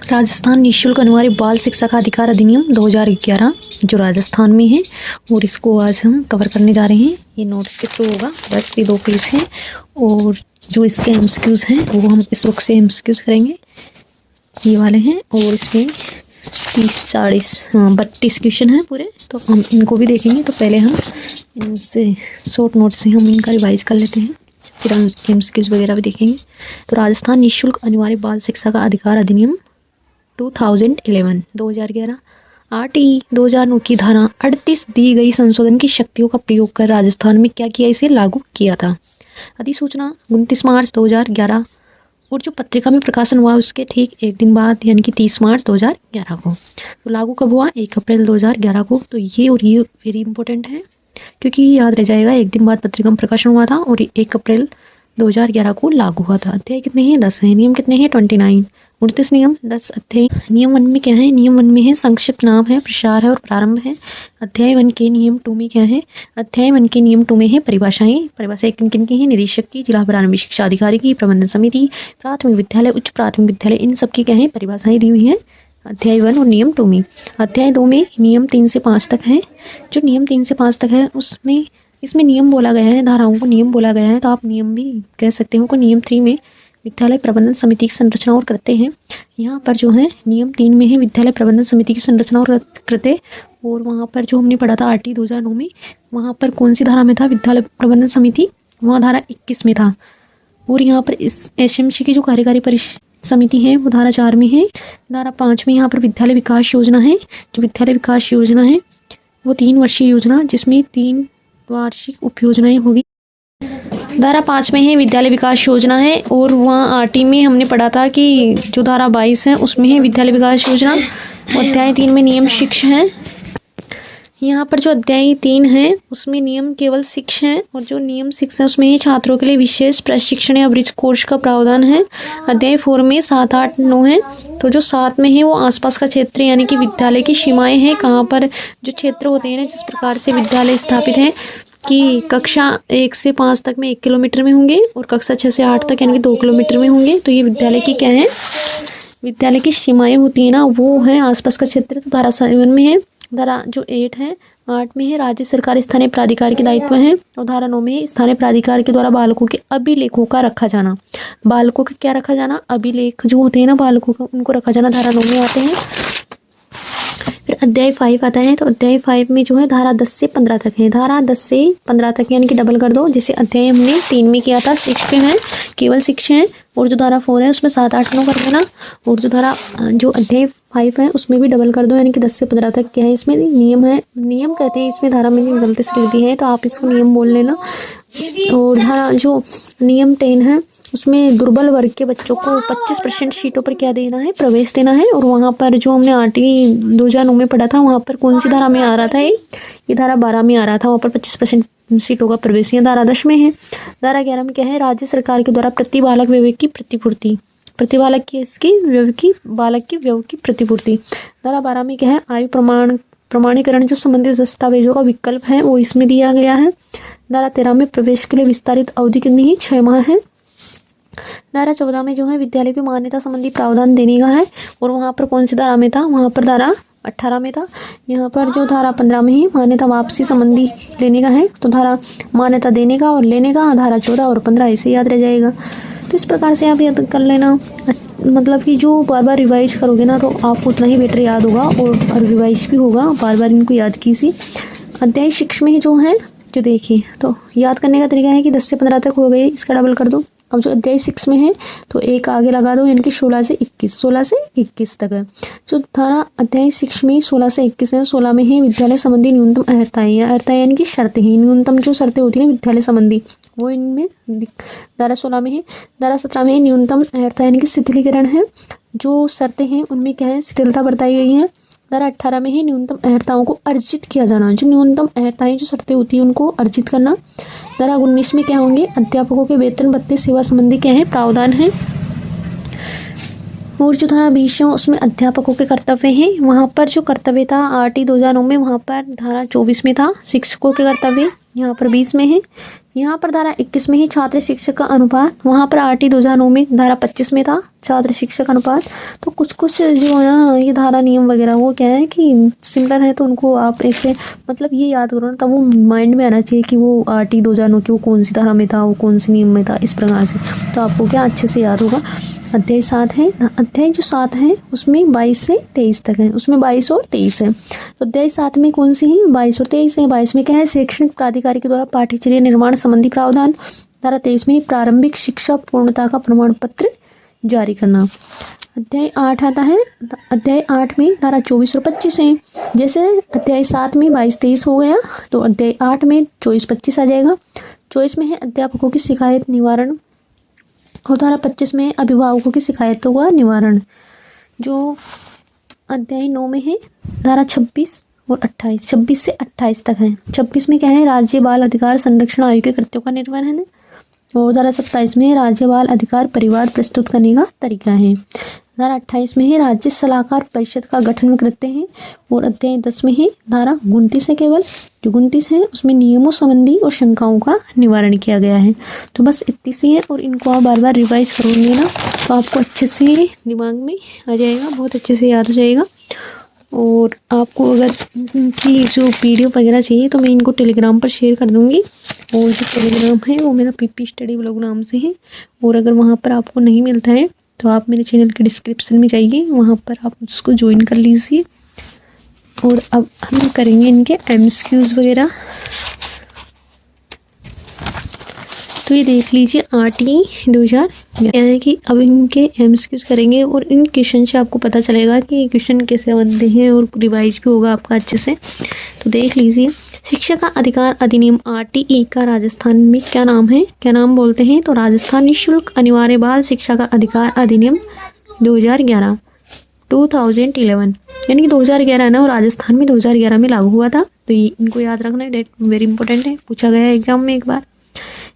राजस्थान निःशुल्क अनिवार्य बाल शिक्षा का अधिकार अधिनियम 2011 जो राजस्थान में है और इसको आज हम कवर करने जा रहे हैं। ये नोट्स के थ्रू होगा, बस ये 2 पेज हैं और जो इसके एमसीक्यूज़ हैं वो हम इस बुक से एमसीक्यूज़ करेंगे, ये वाले हैं। और इसमें 32 क्वेश्चन हैं पूरे, तो हम इनको भी देखेंगे। तो पहले हम इनसे शॉर्ट नोट से हम इनका रिवाइज कर लेते हैं, फिर हम एमसीक्यूज़ वगैरह भी देखेंगे। तो राजस्थान निःशुल्क अनिवार्य बाल शिक्षा का अधिकार अधिनियम 2011 आरटी 2009 की धारा 38 दी गई संशोधन की शक्तियों का प्रयोग कर राजस्थान में क्या किया, इसे लागू किया था। अधिसूचना 29 मार्च 2011 और जो पत्रिका में प्रकाशन हुआ उसके ठीक एक दिन बाद यानी कि 30 मार्च 2011 को। तो लागू कब हुआ? 1 अप्रैल 2011 को। तो ये और ये वेरी इंपॉर्टेंट है क्योंकि याद रह जाएगा, एक दिन बाद पत्रिका में प्रकाशन हुआ था और 1 अप्रैल 2011 को लागू हुआ था। अध्याय कितने हैं? 10 हैं। नियम कितने हैं? 29। 29 नियम, 10 अध्याय। नियम 1 में क्या है? नियम 1 में है संक्षिप्त नाम है, प्रसार है और प्रारंभ है। अध्याय 1 के नियम 2 में क्या है? अध्याय 1 के नियम 2 में है परिभाषाएं। परिभाषाएं किन किन की हैं? निदेशक की, जिला प्रारंभिक शिक्षा अधिकारी की, प्रबंधन समिति, प्राथमिक विद्यालय, उच्च प्राथमिक विद्यालय, इन सब की क्या है? परिभाषाएं दी हुई हैं अध्याय 1 और नियम 2 में। अध्याय 2 में नियम 3 से 5 तक है। जो नियम 3 से 5 तक है उसमें इसमें नियम बोला गया है, धाराओं को नियम बोला गया है, तो आप नियम भी कह सकते हो। को नियम 3 में विद्यालय प्रबंधन समिति की संरचना और करते हैं। यहाँ पर जो है नियम 3 में है विद्यालय प्रबंधन समिति की संरचना और करते। और वहाँ पर जो हमने पढ़ा था आरटी 2009 में, वहाँ पर कौन सी धारा में था विद्यालय प्रबंधन समिति? वहाँ धारा 21 में था। और यहाँ पर इस एसएमसी की जो कार्यकारी समिति है वो धारा 4 में है। धारा 5 में यहाँ पर विद्यालय विकास योजना है। जो विद्यालय विकास योजना है वो 3 वर्षीय योजना जिसमें 3 वार्षिक उपयोजनाएं होगी। धारा 5 में है विद्यालय विकास योजना है। और वहाँ आरटी में हमने पढ़ा था कि जो धारा 22 है उसमें है विद्यालय विकास योजना। अध्याय 3 में नियम 6 है। यहाँ पर जो अध्याय 3 है उसमें नियम केवल 6 है और जो नियम 6 है उसमें ही छात्रों के लिए विशेष प्रशिक्षण या ब्रिज कोर्स का प्रावधान है। अध्याय 4 में 7, 8, 9 है। तो जो 7 में है वो आसपास का क्षेत्र यानी कि विद्यालय की सीमाएं हैं, कहाँ पर जो क्षेत्र होते हैं ना, जिस प्रकार से विद्यालय स्थापित है कि कक्षा 1 से 5 तक में 1 किलोमीटर में होंगे और कक्षा 6 से 8 तक यानी कि 2 किलोमीटर में होंगे। तो ये विद्यालय की क्या है? विद्यालय की सीमाएं होती है ना, वो है आसपास का क्षेत्र। तो धारा 7 में है। धारा जो 8 है 8 में है राज्य सरकार स्थानीय प्राधिकार के दायित्व है। और धारा 9 में स्थानीय प्राधिकार के द्वारा बालकों के अभिलेखों का रखा जाना। बालकों का क्या रखा जाना? अभिलेख जो होते हैं ना बालकों का, उनको रखा जाना धारा 9 में आते हैं। फिर अध्याय 5 आता है। तो अध्याय 5 में जो है धारा 10 से 15 तक है। धारा 10 से 15 तक यानी कि डबल कर दो, जिसे अध्याय हमने 3 में किया था। शिक्षण है, केवल शिक्षण है। और जो धारा 4 है उसमें 7, 8, 9 कर देना। और जो अध्याय 5 है उसमें भी डबल कर दो यानी कि 10 से 15 तक क्या है? इसमें नियम है, नियम कहते हैं इसमें, धारा मैंने गलती से लिख दी है तो आप इसको नियम बोल लेना। और धारा जो नियम 10 है उसमें दुर्बल वर्ग के बच्चों को 25% सीटों पर क्या देना है? प्रवेश देना है। और वहाँ पर जो हमने आरटी 2009 में पढ़ा था वहाँ पर कौन सी धारा में आ रहा था? ये धारा 12 में आ रहा था। वहाँ पर 25% सीटों का प्रवेश यहाँ धारा 10 में है। धारा 11 में क्या है? राज्य सरकार के द्वारा प्रति बालक व्यय की प्रतिपूर्ति। प्रति बालक की इसकी व्यय की बालक की व्यय की प्रतिपूर्ति। धारा 12 में क्या है? आयु प्रमाणीकरण जो संबंधित दस्तावेजों का विकल्प है वो इसमें दिया गया है। धारा 13 में प्रवेश के लिए विस्तारित अवधि कितनी है? 6 माह है। धारा 14 में जो है विद्यालय की मान्यता संबंधी प्रावधान देने का है। और वहाँ पर कौन सी धारा में था? वहाँ पर धारा 18 में था। यहाँ पर जो धारा 15 में ही मान्यता वापसी संबंधी लेने का है। तो धारा मान्यता देने का और लेने का, धारा 14 और 15 ऐसे याद रह जाएगा। तो इस प्रकार से आप याद कर लेना। मतलब कि जो बार बार रिवाइज करोगे ना तो आपको उतना ही बेटर याद होगा और रिवाइज भी होगा, बार बार इनको याद कीजिए। अध्याय 6 में ही जो है जो देखिए, तो याद करने का तरीका है कि 10 से 15 तक हो गए, इसका डबल कर दो। अब जो अध्याय 6 में है तो एक आगे लगा दो यानी कि 16 से 21 तक है। जो धारा अध्याय 6 में 16 से 21 है। 16 में है विद्यालय संबंधी न्यूनतम अर्हताएं यानी कि शर्तें हैं। न्यूनतम जो शर्तें होती है ना विद्यालय संबंधी वो इनमें धारा 16 में है। धारा 17 में न्यूनतम अर्हता यानी कि शिथिलीकरण है। जो शर्तें हैं उनमें क्या है? शिथिलता बरताई गई है। धारा 18 में है न्यूनतम अर्हताओं को अर्जित किया जाना। जो न्यूनतम अर्हताएं जो शर्तें होती है उनको अर्जित करना। धारा 19 में क्या होंगे? अध्यापकों के वेतन भत्ते सेवा संबंधी क्या है? प्रावधान है। और जो धारा 20 है उसमें अध्यापकों के कर्तव्य हैं। वहाँ पर जो कर्तव्य था आरटी 2009 में, वहाँ पर धारा 24 में था शिक्षकों के कर्तव्य, यहाँ पर 20 में है। यहाँ पर धारा 21 में ही छात्र शिक्षक का अनुपात, वहाँ पर आरटी 2009 में धारा 25 में था छात्र शिक्षक अनुपात। तो कुछ कुछ जो है ना ये धारा नियम वगैरह वो क्या है कि सिमिलर है, तो उनको आप ऐसे मतलब ये याद करो ना, तब वो माइंड में आना चाहिए कि वो आरटी 2009 की वो कौन सी धारा में था, वो कौन सी नियम में था, इस प्रकार से तो आपको क्या अच्छे से याद होगा। अध्याय 7 है, अध्याय जो 7 है उसमें 22 से 23 तक है, उसमें 22 और 23 है। तो अध्याय 7 में कौन सी है, 22 और 23 है। 22 में क्या है, शैक्षणिक प्राधिकारी के द्वारा पाठ्यचर्या निर्माण संबंधी प्रावधान। धारा 23 में प्रारंभिक शिक्षा पूर्णता का प्रमाण पत्र जारी करना। अध्याय 8 आता है, अध्याय 8 में धारा 24 और 25 है। जैसे अध्याय 7 में 22-23 हो गया, तो अध्याय 8 में 24-25 आ जाएगा। 24 में है अध्यापकों की शिकायत निवारण, और धारा 25 में अभिभावकों की शिकायतों का निवारण। जो अध्याय 9 में है धारा 26 और 28, 26 से 28 तक है। 26 में क्या है, राज्य बाल अधिकार संरक्षण आयोग के कृत्यों का निर्वहन है, और धारा 27 में राज्य बाल अधिकार परिवार प्रस्तुत करने का तरीका है। धारा 28 में है राज्य सलाहकार परिषद का गठन व कृत्य है, और अध्याय 10 में है धारा 29 है, केवल जो 29 है उसमें नियमों संबंधी और शंकाओं का निवारण किया गया है। तो बस इतनी सी है, और इनको आप बार बार रिवाइज करोगे ना तो आपको अच्छे से दिमाग में आ जाएगा, बहुत अच्छे से याद हो जाएगा। और आपको अगर इनकी जो PDF वगैरह चाहिए तो मैं इनको टेलीग्राम पर शेयर कर दूँगी, और जो टेलीग्राम है वो मेरा PP स्टडी ब्लॉग नाम से है। और अगर वहाँ पर आपको नहीं मिलता है तो आप मेरे चैनल के डिस्क्रिप्शन में जाइए, वहाँ पर आप उसको ज्वाइन कर लीजिए। और अब हम करेंगे इनके MCQs वगैरह। तो ये देख लीजिए RT 2000 क्या है कि अब इनके MCQs करेंगे, और इन क्वेश्चन से आपको पता चलेगा कि क्वेश्चन कैसे बनते हैं, और रिवाइज भी होगा आपका अच्छे से। तो देख लीजिए, शिक्षा का अधिकार अधिनियम RTE का राजस्थान में क्या नाम है, क्या नाम बोलते हैं, तो राजस्थान निःशुल्क अनिवार्य बाल शिक्षा का अधिकार अधिनियम 2011 यानी कि 2011 है ना, और राजस्थान में 2011 में लागू हुआ था। तो ये इनको याद रखना है, डेट वेरी इंपॉर्टेंट है, पूछा गया है एग्जाम में एक बार।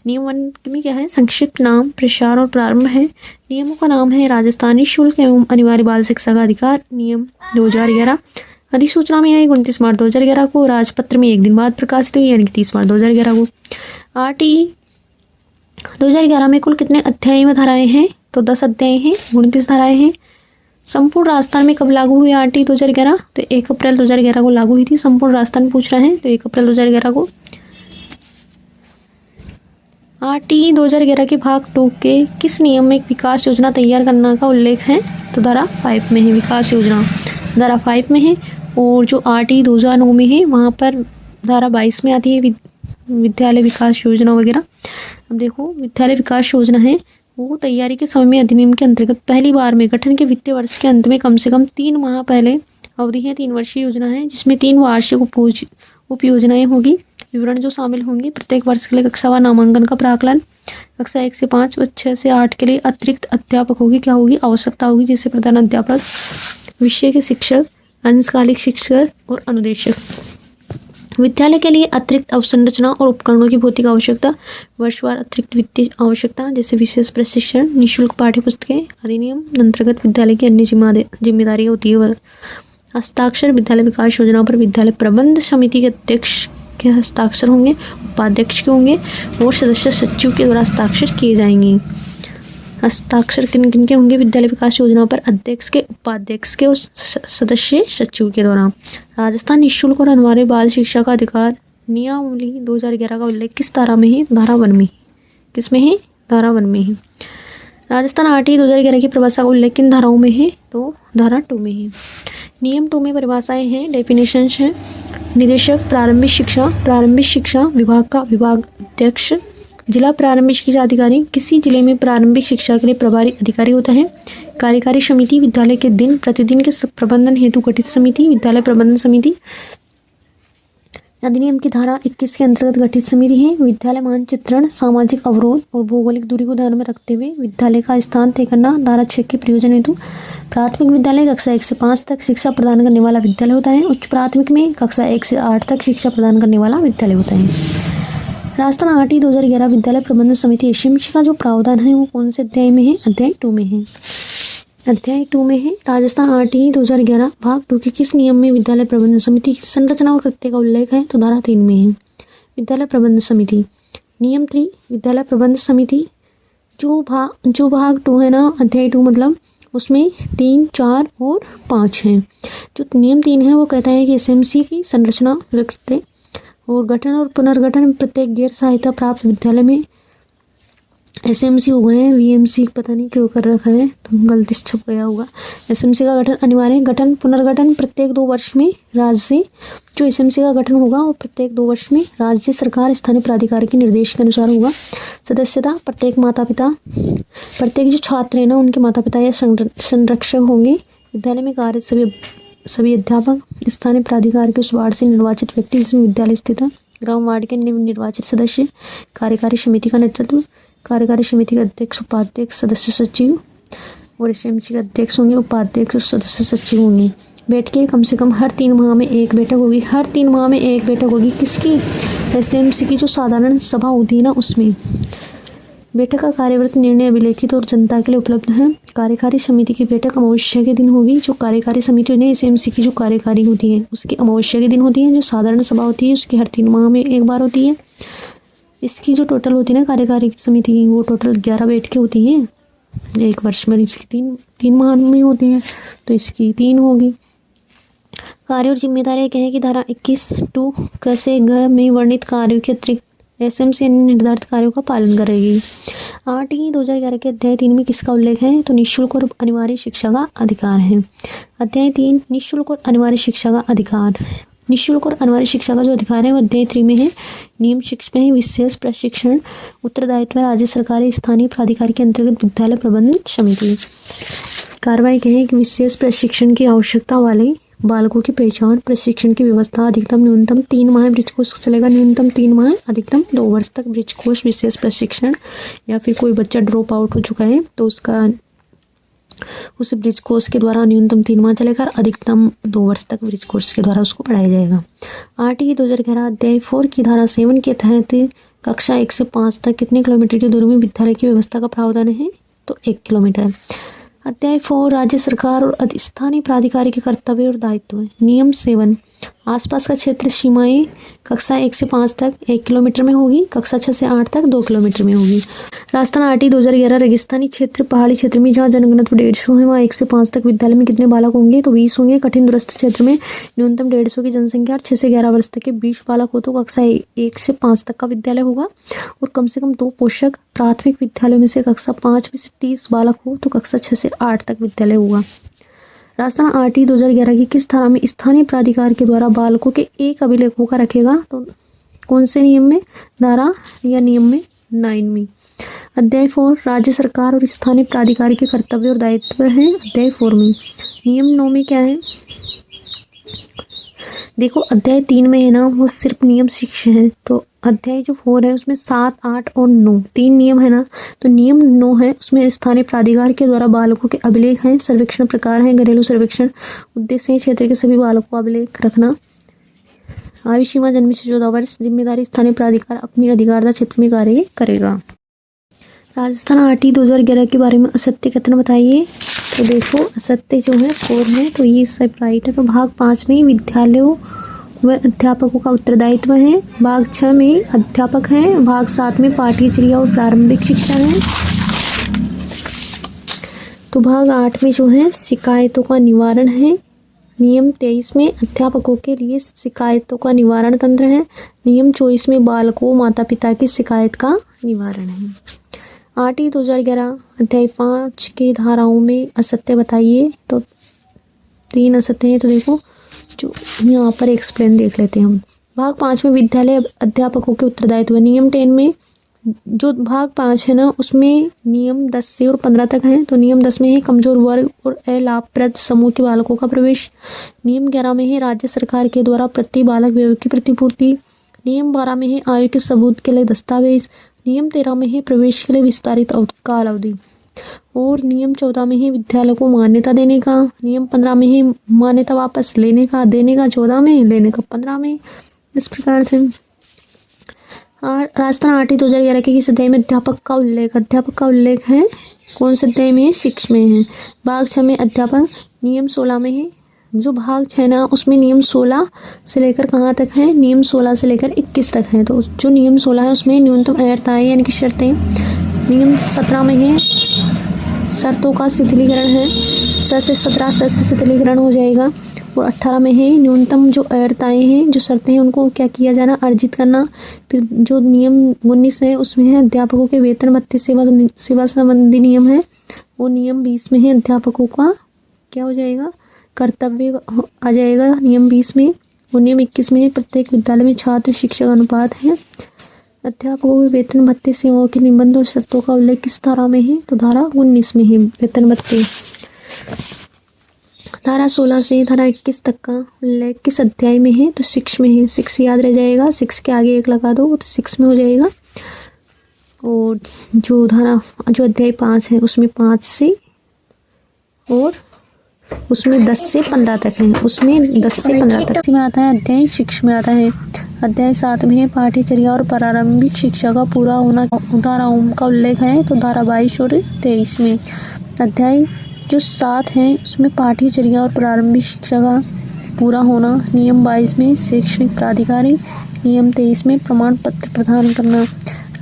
नियम 1 में क्या है, संक्षिप्त नाम, प्रसार और प्रारंभ है। नियमों का नाम है राजस्थानी शुल्क एवं अनिवार्य बाल शिक्षा का अधिकार नियम 2011। अधिसूचना में है 29 मार्च 2011 को, राजपत्र में एक दिन बाद प्रकाशित हुई यानी कि 30 मार्च 2011 को। RTE 2011 में कुल कितने अध्याय में धाराएं हैं, तो 10 अध्याय हैं, 29 धाराएं हैं। संपूर्ण राजस्थान में कब लागू हुई RTE 2011, तो 1 अप्रैल 2011 को लागू हुई थी। संपूर्ण राजस्थान पूछ रहे हैं तो 1 अप्रैल 2011 को। RTE 2011 के भाग 2 के किस नियम में विकास योजना तैयार करना का उल्लेख है, तो धारा 5 में है, विकास योजना धारा 5 में है। और जो RTE 2009 में है वहाँ पर धारा 22 में आती है विद्यालय विकास योजना वगैरह। अब देखो, विद्यालय विकास योजना है वो तैयारी के समय में अधिनियम के अंतर्गत पहली बार में गठन के वित्तीय वर्ष के अंत में कम से कम 3 माह पहले अवधि है। 3 वर्षीय योजना है जिसमें 3 वार्षिक उप योजनाएं होगी। विवरण जो शामिल होंगे, प्रत्येक वर्ष के लिए कक्षावार नामांकन का प्राकलन, कक्षा 1 से 5 और 6 से 8 के लिए अतिरिक्त अध्यापक होगी, क्या होगी, आवश्यकता होगी, जैसे प्रधान अध्यापक, विषय के शिक्षक, अंशकालिक शिक्षक और अनुदेशक। विद्यालय के लिए अतिरिक्त अवसंरचना और उपकरणों की भौतिक आवश्यकता, वर्षवार अतिरिक्त वित्तीय आवश्यकता, जैसे विशेष प्रशिक्षण, निःशुल्क पाठ्य पुस्तकें। अधिनियम अंतर्गत विद्यालय की अन्य जिम्मेदारी होती है। हस्ताक्षर विद्यालय विकास योजना पर विद्यालय प्रबंध समिति के अध्यक्ष के हस्ताक्षर होंगे, उपाध्यक्ष के होंगे, और सदस्य सचिव के द्वारा हस्ताक्षर किए जाएंगे। हस्ताक्षर किन किन के होंगे विद्यालय विकास योजना पर, अध्यक्ष के, उपाध्यक्ष के और सदस्य सचिव के द्वारा। राजस्थान निःशुल्क और अनिवार्य बाल शिक्षा का अधिकार नियमावली 2011 का उल्लेख किस धारा में है, धारा 1 में। किस में है, धारा 1 में है। राजस्थान RTE 2011 की परिभाषा का उल्लेख किन धाराओं में है, तो धारा 2 में है। नियम 2 में परिभाषाएं हैं, डेफिनेशंस हैं। निदेशक प्रारंभिक शिक्षा विभाग का विभाग अध्यक्ष, जिला प्रारंभिक शिक्षा अधिकारी किसी जिले में प्रारंभिक शिक्षा के लिए प्रभारी अधिकारी होता है। कार्यकारी समिति विद्यालय के दिन प्रतिदिन के प्रबंधन हेतु गठित समिति, विद्यालय प्रबंधन समिति। अधिनियम की धारा 21 के अंतर्गत गठित समिति है। विद्यालय मानचित्रण, सामाजिक अवरोध और भौगोलिक दूरी को ध्यान में रखते हुए विद्यालय का स्थान तय करना। धारा 6 के प्रयोजन हेतु प्राथमिक विद्यालय कक्षा 1 से 5 तक शिक्षा प्रदान करने वाला विद्यालय होता है। उच्च प्राथमिक में कक्षा 1 से 8 तक शिक्षा प्रदान करने वाला विद्यालय होता है। राजस्थान RTE 2011 विद्यालय प्रबंधन समिति एशिया का जो प्रावधान है वो कौन से अध्याय में है, अध्याय 2 में है। अध्याय 2 में है। राजस्थान RTE 2011 भाग 2 के किस नियम में विद्यालय प्रबंधन समिति की संरचना और कृत्य का उल्लेख है, तो धारा 3 में है। विद्यालय प्रबंधन समिति नियम 3 विद्यालय प्रबंध समिति, जो भाग 2 है ना, अध्याय 2 मतलब उसमें 3, 4 और 5 हैं। जो नियम 3 है वो कहता है कि एसएमसी की संरचना प्रकृति और गठन और पुनर्गठन प्रत्येक गैर सहायता प्राप्त विद्यालय में, एसएमसी हो गए हैं, वीएमसी पता नहीं क्यों कर रखा है, तो गलती से छप गया होगा। एसएमसी का गठन अनिवार्य है। गठन पुनर्गठन प्रत्येक 2 वर्ष में राज्य, जो एसएमसी का गठन होगा वो प्रत्येक 2 वर्ष में राज्य सरकार स्थानीय प्राधिकार के निर्देश के अनुसार होगा। सदस्यता प्रत्येक माता पिता, प्रत्येक जो छात्र है ना उनके माता पिता या संरक्षक होंगे। विद्यालय में कार्य सभी अध्यापक, स्थानीय प्राधिकार के उस वार्ड से निर्वाचित व्यक्ति जिसमें विद्यालय स्थित है, ग्राम वार्ड के निर्वाचित सदस्य, कार्यकारी समिति का नेतृत्व, कार्यकारी समिति के अध्यक्ष, उपाध्यक्ष, सदस्य सचिव और एसएमसी के अध्यक्ष होंगे, उपाध्यक्ष और सदस्य सचिव होंगे। बैठकें कम से कम हर 3 माह में एक बैठक होगी। हर 3 माह में एक बैठक होगी किसकी? एसएमसी की जो साधारण सभा होती है ना उसमें। बैठक का कार्यवृत्त निर्णय अभिलेखित और जनता के लिए उपलब्ध है। कार्यकारी समिति की बैठक अमावस्या के दिन होगी। जो कार्यकारी समिति होती है एसएमसी की जो कार्यकारी होती है उसकी अमावस्या के दिन होती है। जो साधारण सभा होती है उसकी हर 3 माह में एक बार होती है। इसकी जो टोटल होती है ना कार्यकारी समिति की, वो टोटल 11 बैठकें होती हैं एक वर्ष में। इसकी 3 माह में होती हैं तो इसकी 3 होगी। कार्य और जिम्मेदारियां क्या है कि धारा 21(2) कैसे ग में वर्णित कार्यों के अतिरिक्त एसएमसी अन्य निर्धारित कार्यों का पालन करेगी। 8/2011 के अध्याय 3 में किसका उल्लेख है? तो निःशुल्क और अनिवार्य शिक्षा का अधिकार है। अध्याय 3 निःशुल्क और अनिवार्य शिक्षा का अधिकार। निःशुल्क और अनिवार्य शिक्षा का जो अधिकार है वो अध्याय 3 में है। नियम 6 में है विशेष प्रशिक्षण उत्तरदायित्व राज्य सरकारी स्थानीय प्राधिकार के अंतर्गत विद्यालय प्रबंधन समिति। कार्रवाई क्या है कि विशेष प्रशिक्षण की आवश्यकता वाले बालकों की पहचान, प्रशिक्षण की व्यवस्था, अधिकतम न्यूनतम 3 माह ब्रिज कोर्स चलेगा, न्यूनतम 3 माह, अधिकतम 2 वर्ष तक ब्रिज कोर्स विशेष प्रशिक्षण, या फिर कोई बच्चा ड्रॉप आउट हो चुका है तो उस ब्रिज कोर्स के द्वारा न्यूनतम 3 माह चलेगा, अधिकतम 2 वर्ष तक ब्रिज कोर्स के द्वारा उसको पढ़ाया जाएगा। 8/2011 अध्याय 4 की धारा 7 के तहत कक्षा 1 से 5 तक कितने किलोमीटर की दूरी में विद्यालय की व्यवस्था का प्रावधान है? तो 1 किलोमीटर। अध्याय 4 राज्य सरकार और स्थानीय प्राधिकारी के कर्तव्य और दायित्व है। नियम 7 आसपास का क्षेत्र सीमाएं कक्षा 1 से 5 तक 1 किलोमीटर में होगी, कक्षा 6 से 8 तक 2 किलोमीटर में होगी। राजस्थान 8/2011 रेगिस्तानी क्षेत्र पहाड़ी क्षेत्र में जहाँ जनघनत्व 150 है वहाँ 1 से 5 तक विद्यालय में कितने बालक होंगे? तो 20 होंगे। कठिन दूरस्थ क्षेत्र में न्यूनतम 150 की जनसंख्या और 6 से 11 वर्ष तक के 20 बालक हो तो कक्षा 1 से 5 तक का विद्यालय होगा। और कम से कम 2 पोषक प्राथमिक विद्यालयों में से कक्षा 5 में से 30 बालक हो तो कक्षा 6 से 8 तक विद्यालय होगा। राजस्थान 8/2011 की किस धारा में स्थानीय प्राधिकार के द्वारा बालकों के एक अभिलेखों का रखेगा? तो कौन से नियम में? धारा या नियम में 9 में। अध्याय 4 राज्य सरकार और स्थानीय प्राधिकारी के कर्तव्य और दायित्व है। अध्याय 4 में। नियम 9 में क्या है? देखो अध्याय 3 में है ना वो सिर्फ नियम 6 है, तो अध्याय जो 4 है उसमें 7, 8 और 9 3 नियम है ना। तो नियम 9 है उसमें स्थानीय प्राधिकार के द्वारा बालकों के अभिलेख हैं, सर्वेक्षण प्रकार है, घरेलू सर्वेक्षण, उद्देश्य है क्षेत्र के सभी बालकों का अभिलेख रखना, आयु सीमा जन्म से 14 वर्ष, जिम्मेदारी स्थानीय प्राधिकार अपनी अधिकारता क्षेत्र में कार्य करेगा। राजस्थान 8/2011 के बारे में असत्य कथन बताइए। तो देखो असत्य जो है 4 में, तो ये सब राइट है। तो भाग 5 में विद्यालयों व अध्यापकों का उत्तरदायित्व है, भाग 6 में अध्यापक हैं, भाग 7 में पाठ्यचर्या और प्रारंभिक शिक्षा है, तो भाग 8 में जो है शिकायतों का निवारण है, नियम 23 में अध्यापकों के लिए शिकायतों का निवारण तंत्र है, नियम 24 में बालकों माता पिता की शिकायत का निवारण है। 8/2011 अध्याय 5 के धाराओं में असत्य बताइए। तो 3 असत्य हैं, तो देखो जो यहाँ पर एक्सप्लेन देख लेते हैं हम। भाग 5 में विद्यालय अध्यापकों के उत्तरदायित्व। नियम 10 में जो भाग 5 है ना उसमें नियम 10 से और 15 तक हैं। तो नियम 10 में है कमजोर वर्ग और अलाभप्रद समूह के बालकों का प्रवेश। नियम 11 में है राज्य सरकार के द्वारा प्रति बालक व्यय की प्रतिपूर्ति। नियम 12 में है आयु के सबूत के लिए दस्तावेज। नियम 13 में है प्रवेश के लिए विस्तारित काल अवधि। और नियम 14 में है विद्यालय को मान्यता देने का। नियम 15 में है मान्यता वापस लेने का, देने का 14 में, लेने का 15 में। इस प्रकार से राजस्थान 8/2011 के किस अध्याय में अध्यापक का उल्लेख? अध्यापक का उल्लेख है कौन से अध्याय में? 6 में है। भाग 6 में अध्यापक। नियम 16 में है जो भाग 6 ना उसमें नियम 16 से लेकर कहाँ तक है, नियम 16 से लेकर 21 तक है। तो जो नियम 16 है उसमें न्यूनतम अर्हताएं यानी कि शर्तें, नियम 17 में है शर्तों का शिथिलीकरण है, 6 से 17 से शिथिलीकरण हो जाएगा। और 18 में है न्यूनतम जो अर्हताएं हैं, जो शर्तें हैं उनको क्या किया जाना, अर्जित करना। फिर जो नियम 19 है उसमें है अध्यापकों के वेतन भत्ते सेवा संबंधी नियम है। और नियम 20 में है अध्यापकों का क्या हो जाएगा, कर्तव्य आ जाएगा नियम 20 में। और नियम 21 में प्रत्येक विद्यालय में छात्र शिक्षक अनुपात है। अध्यापकों के वेतन भत्ते सेवाओं के निबंध और शर्तों का उल्लेख किस धारा में है, तो धारा 19 में है वेतन भत्ते। धारा 16 से धारा 21 तक का उल्लेख किस अध्याय में है, तो 6 में है। 6 याद रह जाएगा, 6 के आगे 1 लगा दो तो 6 में हो जाएगा। और जो अध्याय 5 है उसमें 5 से और उसमें 10 से 15 तक है, उसमें 10 से 15 तक में आता है। अध्याय 6 में आता है। अध्याय 7 में है पाठ्यचर्या और प्रारंभिक शिक्षा का पूरा होना, धाराओं का उल्लेख है, तो धारा 22 और 23 में। अध्याय जो 7 है उसमें पाठ्यचर्या और प्रारंभिक शिक्षा का पूरा होना, नियम 22 में शैक्षणिक प्राधिकारी, नियम 23 में प्रमाण पत्र प्रदान करना।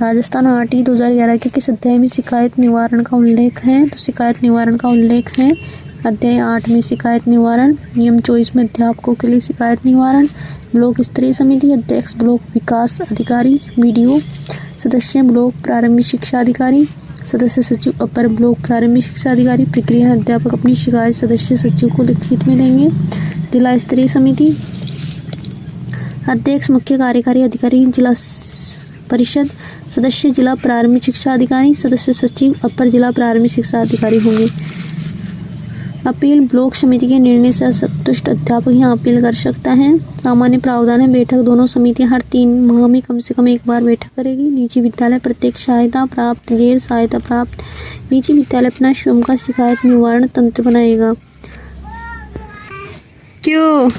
राजस्थान आरटी 2011 के किस अध्याय में शिकायत निवारण का उल्लेख है, तो शिकायत निवारण का उल्लेख है अध्याय 8 में शिकायत निवारण। नियम 24 में अध्यापकों के लिए शिकायत निवारण। ब्लॉक स्तरीय समिति अध्यक्ष ब्लॉक विकास अधिकारी, बीडीओ, सदस्य ब्लॉक प्रारंभिक शिक्षा अधिकारी, सदस्य सचिव अपर ब्लॉक प्रारंभिक शिक्षा अधिकारी। प्रक्रिया अध्यापक अपनी शिकायत सदस्य सचिव को लिखित में देंगे। जिला स्तरीय समिति अध्यक्ष मुख्य कार्यकारी अधिकारी जिला परिषद, सदस्य जिला प्रारंभिक शिक्षा अधिकारी, सदस्य सचिव अपर जिला प्रारंभिक शिक्षा अधिकारी होंगे। अपील ब्लॉक समिति के निर्णय से असंतुष्ट अध्यापक यहाँ अपील कर सकता है। सामान्य प्रावधान है बैठक दोनों समितियां हर 3 माह में कम से कम 1 बार बैठक करेगी। निजी विद्यालय प्रत्येक सहायता प्राप्त, गैर सहायता प्राप्त निजी विद्यालय अपना स्वयं का शिकायत निवारण तंत्र बनाएगा। क्यों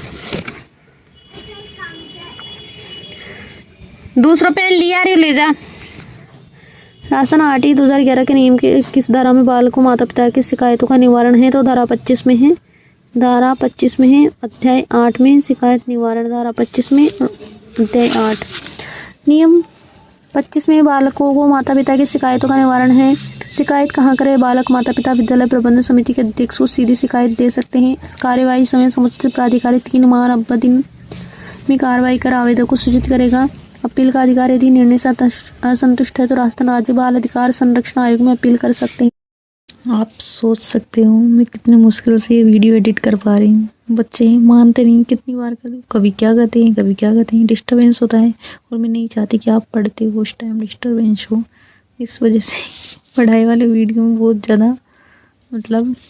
दूसरा पेन लिया रही ले जा। राजस्थान आरटी 2011 के नियम के किस धारा में बालकों माता पिता की शिकायतों का निवारण है, तो धारा 25 में है। धारा 25 में है अध्याय 8 में शिकायत निवारण, धारा 25 में अध्याय 8। नियम 25 में बालकों को माता पिता की शिकायतों का निवारण है। शिकायत कहाँ करे, बालक माता पिता विद्यालय प्रबंधन समिति के अध्यक्ष को सीधी शिकायत दे सकते हैं। कार्यवाही समय समुचित प्राधिकारी 3 माह अवधि में कार्रवाई कर आवेदक को सूचित करेगा। अपील का अधिकार यदि निर्णय से असंतुष्ट है तो राजस्थान राज्य बाल अधिकार संरक्षण आयोग में अपील कर सकते हैं। आप सोच सकते हो मैं कितने मुश्किल से ये वीडियो एडिट कर पा रही हूँ। बच्चे मानते नहीं, कितनी बार कर कभी क्या कहते हैं कभी क्या कहते हैं, डिस्टर्बेंस होता है। और मैं नहीं चाहती कि आप पढ़ते हो उस टाइम डिस्टर्बेंस हो, इस वजह से पढ़ाई वाले वीडियो में बहुत ज़्यादा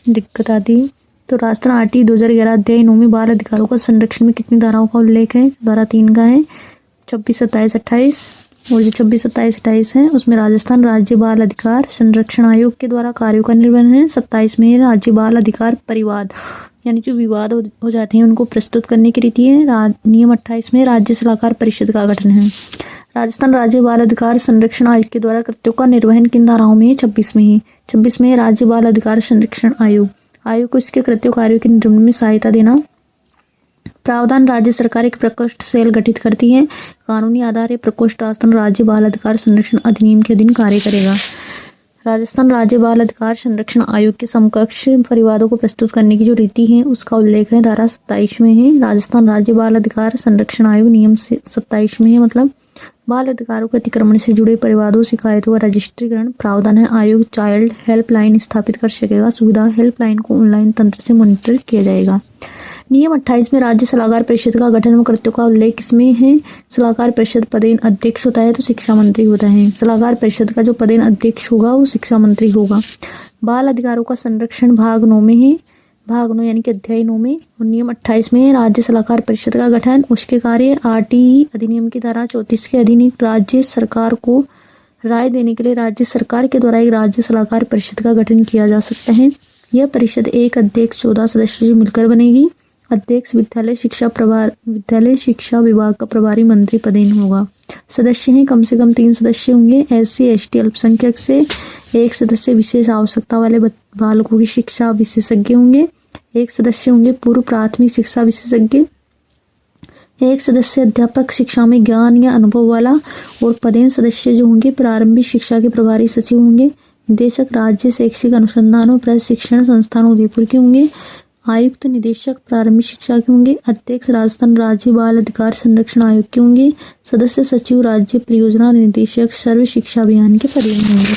दिक्कत आती है। तो राजस्थान आरटी 2011 अध्याय 9 में बाल अधिकारों का संरक्षण में कितनी धाराओं का उल्लेख है, धारा 3 का है, 26, 27, 28। और जो 26, 27, 28 है उसमें राजस्थान राज्य बाल अधिकार संरक्षण आयोग के द्वारा कार्यों का निर्वहन है। 27 में राज्य बाल अधिकार परिवाद यानी जो विवाद हो जाते हैं उनको प्रस्तुत करने की रीति है। नियम 28 में राज्य सलाहकार परिषद का गठन है। राजस्थान राज्य बाल अधिकार संरक्षण आयोग के द्वारा कर्तव्यों का निर्वहन किन धाराओं में है, 26 में है। 26 में राज्य बाल अधिकार संरक्षण आयोग को इसके कर्तव्य कार्यों के निर्वहन में सहायता देना। प्रावधान राज्य सरकार एक प्रकोष्ठ सेल गठित करती है। कानूनी आधार प्रकोष्ठ राजस्थान राज्य बाल अधिकार संरक्षण अधिनियम के अधीन कार्य करेगा। राजस्थान राज्य बाल अधिकार संरक्षण आयोग के समकक्ष परिवादों को प्रस्तुत करने की जो रीति है उसका उल्लेख है, धारा 27 में है। राजस्थान राज्य बाल अधिकार संरक्षण आयोग नियम 27 में है। बाल अधिकारों के अतिक्रमण से जुड़े परिवादों शिकायतों का रजिस्ट्रीकरण प्रावधान है। आयोग चाइल्ड हेल्पलाइन स्थापित कर सकेगा। सुविधा हेल्पलाइन को ऑनलाइन तंत्र से मॉनिटर किया जाएगा। नियम 28 में राज्य सलाहकार परिषद का गठन व कर्तव्यों का उल्लेख किसमें है, सलाहकार परिषद पदेन अध्यक्ष होता है तो शिक्षा मंत्री होता है। सलाहकार परिषद का जो पदेन अध्यक्ष होगा वो शिक्षा मंत्री होगा। बाल अधिकारों का संरक्षण भाग 9 में है, भाग 9 यानी कि अध्याय 9 में। और नियम 28 में राज्य सलाहकार परिषद का गठन, उसके कार्य आरटीई अधिनियम की धारा 34 के अधीन एक राज्य सरकार को राय देने के लिए राज्य सरकार के द्वारा एक राज्य सलाहकार परिषद का गठन किया जा सकता है। यह परिषद एक अध्यक्ष 14 सदस्यों से मिलकर बनेगी। अध्यक्ष विद्यालय शिक्षा विभाग का प्रभारी मंत्री पदेन होगा। सदस्य हैं कम से कम 3 सदस्य होंगे। SC ST अल्पसंख्यक से एक सदस्य विशेष आवश्यकता वाले बालकों की शिक्षा विशेषज्ञ होंगे। एक सदस्य होंगे पूर्व प्राथमिक शिक्षा विशेषज्ञ। एक सदस्य अध्यापक शिक्षा में ज्ञान या अनुभव वाला। और पदेन सदस्य जो होंगे प्रारंभिक शिक्षा के प्रभारी सचिव होंगे। निदेशक राज्य शैक्षिक अनुसंधान और प्रशिक्षण संस्थान उदयपुर के होंगे। आयुक्त निदेशक प्रारंभिक शिक्षा के होंगे। अध्यक्ष राजस्थान राज्य बाल अधिकार संरक्षण आयोग के होंगे। सदस्य सचिव राज्य परियोजना निदेशक सर्व शिक्षा अभियान के पद होंगे।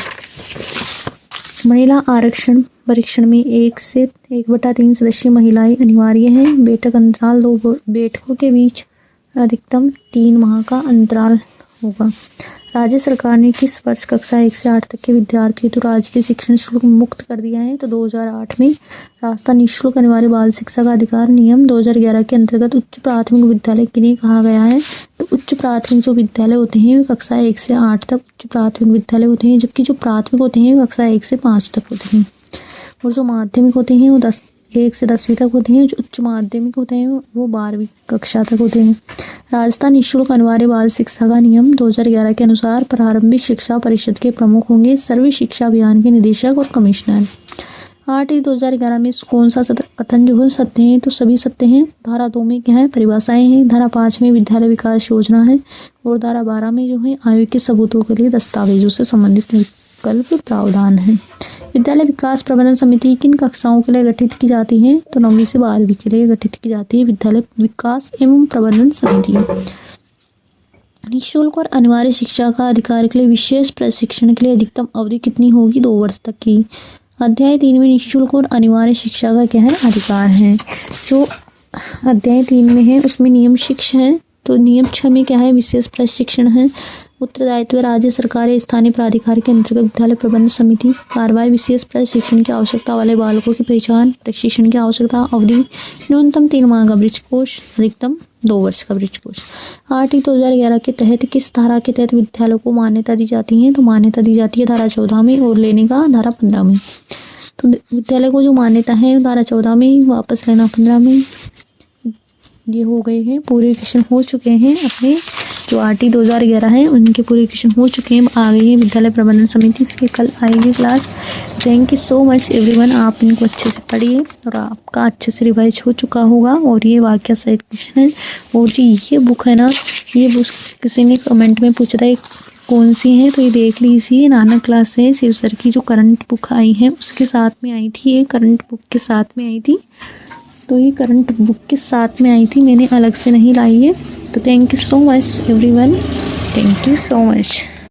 महिला आरक्षण परीक्षण में 1 से 1/3 सदस्य महिलाएं अनिवार्य हैं। बैठक अंतराल 2 बैठकों के बीच अधिकतम 3 माह का अंतराल होगा। राज्य सरकार ने किस वर्ष कक्षा 1 से 8 तक के विद्यार्थियों तो राज्य के शिक्षण शुल्क मुक्त कर दिया है? तो 2008 में राजस्थान निःशुल्क अनिवार्य बाल शिक्षा का अधिकार नियम 2011 के अंतर्गत उच्च प्राथमिक विद्यालय के लिए कहा गया है। तो उच्च प्राथमिक जो विद्यालय होते हैं वे कक्षा 1 से 8 तक उच्च प्राथमिक विद्यालय होते हैं, जबकि जो प्राथमिक होते हैं वे कक्षा 1 से 5 तक होते हैं। और जो माध्यमिक होते हैं वो 1 से 10वीं तक होते हैं। जो उच्च माध्यमिक होते हैं वो 12वीं कक्षा तक होते हैं। राजस्थान निःशुल्क अनिवार्य बाल शिक्षा का नियम 2011 के अनुसार प्रारंभिक शिक्षा परिषद के प्रमुख होंगे सर्व शिक्षा अभियान के निदेशक और कमिश्नर। 8/2011 में कौन सा कथन जो है सत्य है? तो सभी सत्य हैं। धारा 2 में क्या है? परिभाषाएं हैं। धारा 5 में विद्यालय विकास योजना है। और धारा 12 में जो है आयोग के सबूतों के लिए दस्तावेजों से संबंधित विकल्प प्रावधान है। विद्यालय विकास प्रबंधन समिति किन कक्षाओं के लिए गठित की जाती है? तो 9वीं से 12वीं के लिए गठित की जाती है विद्यालय विकास एवं प्रबंधन समिति। निःशुल्क और अनिवार्य शिक्षा का अधिकार के लिए विशेष प्रशिक्षण के लिए अधिकतम अवधि कितनी होगी? 2 वर्ष तक की। अध्याय 3 में निःशुल्क और अनिवार्य शिक्षा का क्या है? अधिकार है। जो अध्याय 3 में है उसमें नियम 6 है। तो नियम 6 में क्या है? विशेष प्रशिक्षण है। उत्तरदायित्व राज्य सरकार स्थानीय प्राधिकार के अंतर्गत विद्यालय प्रबंधन समिति कार्रवाई विशेष प्रशिक्षण की आवश्यकता वाले बालकों की पहचान प्रशिक्षण की आवश्यकता अवधि न्यूनतम 3 माह का वृक्ष कोष अधिकतम 2 वर्ष का वृक्ष कोष। 8/2011 के तहत किस धारा के तहत विद्यालयों को मान्यता दी जाती है? तो मान्यता दी जाती है धारा 14 में और लेने का धारा 15 में। तो विद्यालय को जो मान्यता है धारा 14 में, वापस लेना 15 में। ये हो गए हैं, पूरे क्वेश्चन हो चुके हैं अपने जो RT 2011 है उनके पूरे क्वेश्चन हो चुके हैं। आ गई है विद्यालय प्रबंधन समिति से, कल आएगी class. Thank you so much everyone. आप इनको अच्छे से पढ़िए और आपका अच्छे से रिवाइज हो चुका होगा। और ये वाक्य सहित क्वेश्चन है। और जी ये बुक है ना, ये बुक किसी ने कमेंट में पूछा था कौन सी है, तो ये देख लीजिए। नानक क्लास है शिव सर की जो करंट बुक आई है उसके साथ में आई थी। ये करंट बुक के साथ में आई थी। तो ये करंट बुक के साथ में आई थी, मैंने अलग से नहीं लाई है। तो thank you so much everyone. Thank you so much.